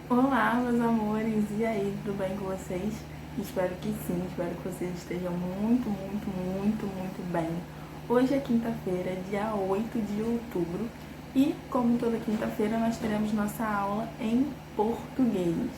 Olá, meus amores, e aí, tudo bem com vocês? Espero que sim, espero que vocês estejam muito bem. Hoje é quinta-feira, dia 8 de outubro, e como toda quinta-feira nós teremos nossa aula em português.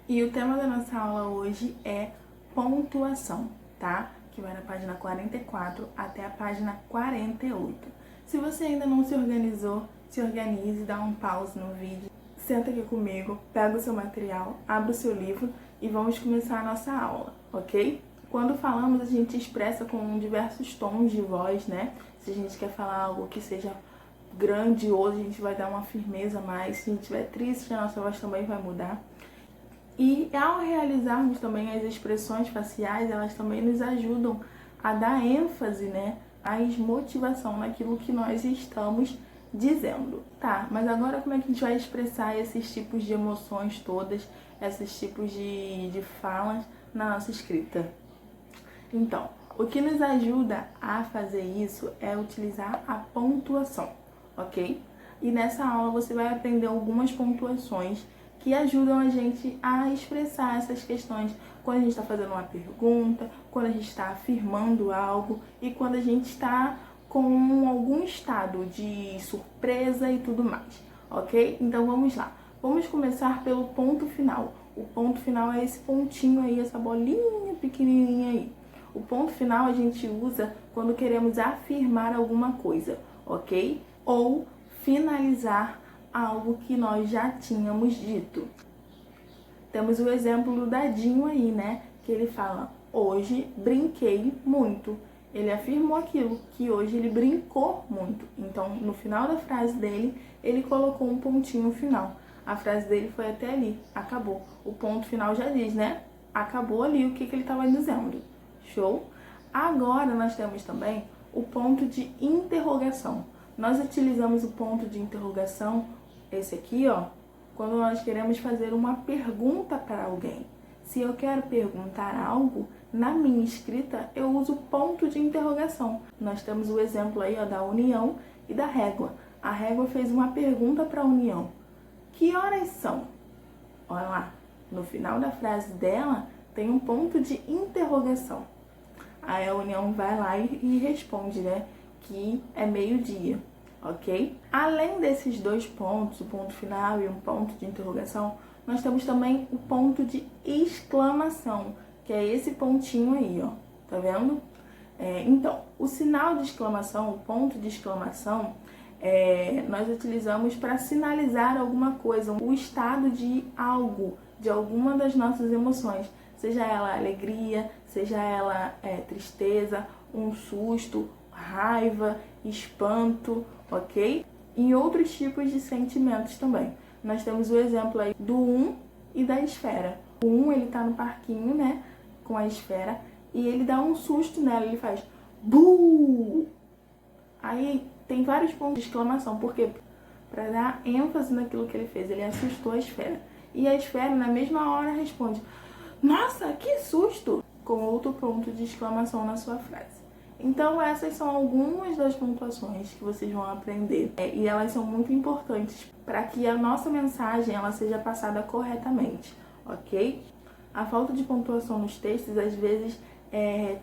E o tema da nossa aula hoje é pontuação, tá? Que vai na página 44 até a página 48. Se você ainda não se organizou, se organize, dá um pause no vídeo. Senta aqui comigo, pega o seu material, abre o seu livro e vamos começar a nossa aula, ok? Quando falamos, a gente expressa com diversos tons de voz, né? Se a gente quer falar algo que seja grandioso, a gente vai dar uma firmeza a mais. Se a gente estiver triste, a nossa voz também vai mudar. E ao realizarmos também as expressões faciais, elas também nos ajudam a dar ênfase, né? Mais motivação naquilo que nós estamos dizendo. Tá, mas agora como é que a gente vai expressar esses tipos de emoções todas, esses tipos de falas na nossa escrita? Então, o que nos ajuda a fazer isso é utilizar a pontuação, ok? E nessa aula você vai aprender algumas pontuações que ajudam a gente a expressar essas questões quando a gente está fazendo uma pergunta, quando a gente está afirmando algo e quando a gente está com algum estado de surpresa e tudo mais, ok? Então vamos lá. Vamos começar pelo ponto final. O ponto final é esse pontinho aí, essa bolinha pequenininha aí. O ponto final a gente usa quando queremos afirmar alguma coisa, ok? Ou finalizar algo que nós já tínhamos dito. Temos o exemplo do dadinho aí, né? Que ele fala, hoje brinquei muito. Ele afirmou aquilo, que hoje ele brincou muito. Então, no final da frase dele, ele colocou um pontinho final. A frase dele foi até ali, acabou. O ponto final já diz, né? Acabou ali o que ele estava dizendo. Show? Agora, nós temos também o ponto de interrogação. Nós utilizamos o ponto de interrogação, esse aqui, ó, quando nós queremos fazer uma pergunta para alguém. Se eu quero perguntar algo, na minha escrita eu uso ponto de interrogação. Nós temos o exemplo aí, ó, da união e da régua. A régua fez uma pergunta para a união. Que horas são? Olha lá, no final da frase dela tem um ponto de interrogação. Aí a união vai lá e responde, né, que é meio-dia, ok? Além desses dois pontos, o ponto final e um ponto de interrogação, nós temos também o ponto de exclamação, que é esse pontinho aí, ó. Tá vendo? Então, o sinal de exclamação, o ponto de exclamação, nós utilizamos para sinalizar alguma coisa, o estado de algo, de alguma das nossas emoções. Seja ela alegria, seja ela tristeza, um susto, raiva, espanto, ok? E outros tipos de sentimentos também. Nós temos o exemplo aí do 1 e da esfera. O 1, ele tá no parquinho, né, com a esfera, e ele dá um susto nela, ele faz bu! Aí tem vários pontos de exclamação, por quê? Para dar ênfase naquilo que ele fez, ele assustou a esfera. E a esfera, na mesma hora, responde, nossa, que susto! Com outro ponto de exclamação na sua frase. Então essas são algumas das pontuações que vocês vão aprender e elas são muito importantes para que a nossa mensagem ela seja passada corretamente, ok? A falta de pontuação nos textos às vezes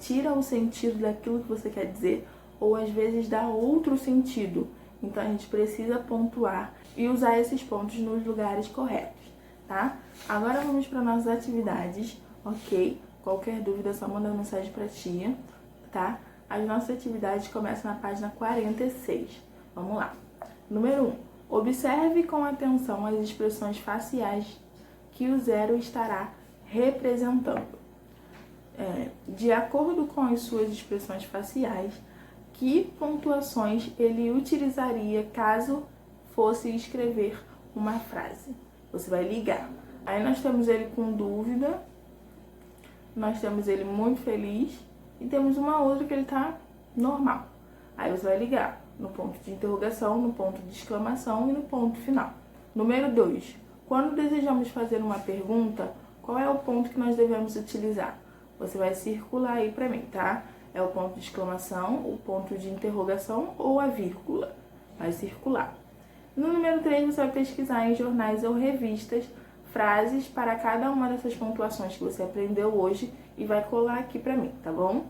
tira o sentido daquilo que você quer dizer ou às vezes dá outro sentido. Então a gente precisa pontuar e usar esses pontos nos lugares corretos, tá? Agora vamos para nossas atividades, ok? Qualquer dúvida é só mandar mensagem para a tia, tá? As nossas atividades começam na página 46. Vamos lá. Número 1. Observe com atenção as expressões faciais que o zero estará representando. De acordo com as suas expressões faciais, que pontuações ele utilizaria caso fosse escrever uma frase? Você vai ligar. Aí nós temos ele com dúvida, nós temos ele muito feliz, e temos uma outra que ele tá normal. Aí você vai ligar no ponto de interrogação, no ponto de exclamação e no ponto final. Número 2. Quando desejamos fazer uma pergunta, qual é o ponto que nós devemos utilizar? Você vai circular aí pra mim, tá? É o ponto de exclamação, o ponto de interrogação ou a vírgula. vai circular. No número 3, você vai pesquisar em jornais ou revistas frases para cada uma dessas pontuações que você aprendeu hoje e vai colar aqui para mim, tá bom?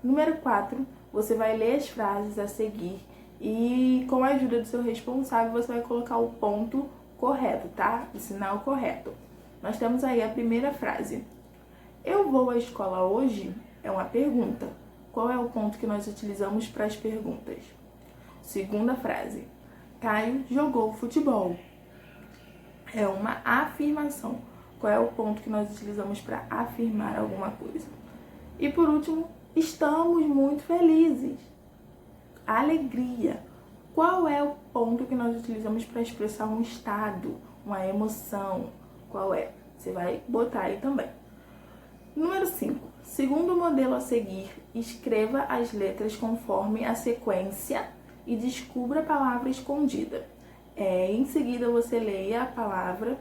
Número 4, você vai ler as frases a seguir e com a ajuda do seu responsável você vai colocar o ponto correto, tá? O sinal correto. Nós temos aí a primeira frase. Eu vou à escola hoje? É uma pergunta. Qual é o ponto que nós utilizamos para as perguntas? Segunda frase. Caio jogou futebol. É uma afirmação. Qual é o ponto que nós utilizamos para afirmar alguma coisa? E por último, estamos muito felizes. Alegria. Qual é o ponto que nós utilizamos para expressar um estado, uma emoção? Qual é? Você vai botar aí também. Número 5. Segundo o modelo a seguir, escreva as letras conforme a sequência e descubra a palavra escondida. Em seguida, você leia a palavra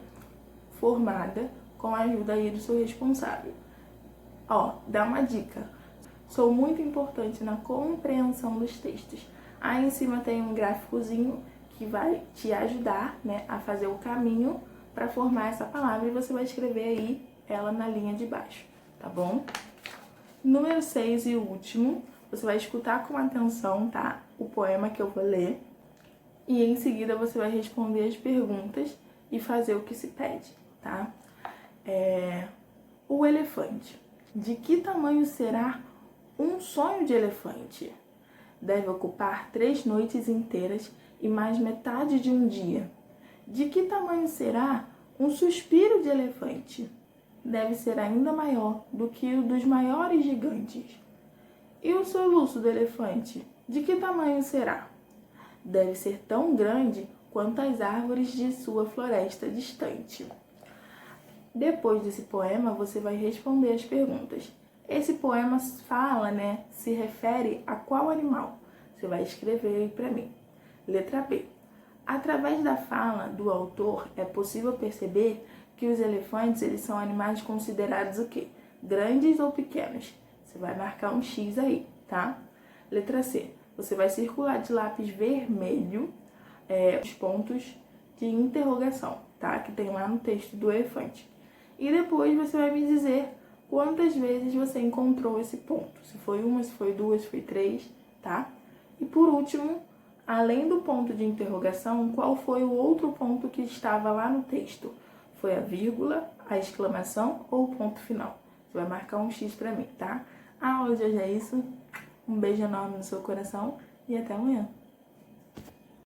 formada com a ajuda aí do seu responsável. Dá uma dica. Sou muito importante na compreensão dos textos. Aí em cima tem um gráficozinho que vai te ajudar, né, a fazer o caminho para formar essa palavra e você vai escrever aí ela na linha de baixo, tá bom? Número 6 e último, você vai escutar com atenção, tá? O poema que eu vou ler. E em seguida você vai responder as perguntas e fazer o que se pede, tá? O elefante. De que tamanho será um sonho de elefante? Deve ocupar 3 noites inteiras e mais metade de um dia. De que tamanho será um suspiro de elefante? Deve ser ainda maior do que o dos maiores gigantes. E o soluço do elefante? De que tamanho será? Deve ser tão grande quanto as árvores de sua floresta distante. Depois desse poema, você vai responder as perguntas. Esse poema fala, se refere a qual animal? Você vai escrever aí para mim. Letra B. Através da fala do autor, é possível perceber que os elefantes, eles são animais considerados o quê? Grandes ou pequenos? Você vai marcar um X aí, tá? Letra C. Você vai circular de lápis vermelho os pontos de interrogação, tá? Que tem lá no texto do elefante. E depois você vai me dizer quantas vezes você encontrou esse ponto. Se foi uma, se foi duas, se foi 3, tá? E por último, além do ponto de interrogação, qual foi o outro ponto que estava lá no texto? Foi a vírgula, a exclamação ou o ponto final? Você vai marcar um X pra mim, tá? A aula de hoje é isso. Um beijo enorme no seu coração e até amanhã.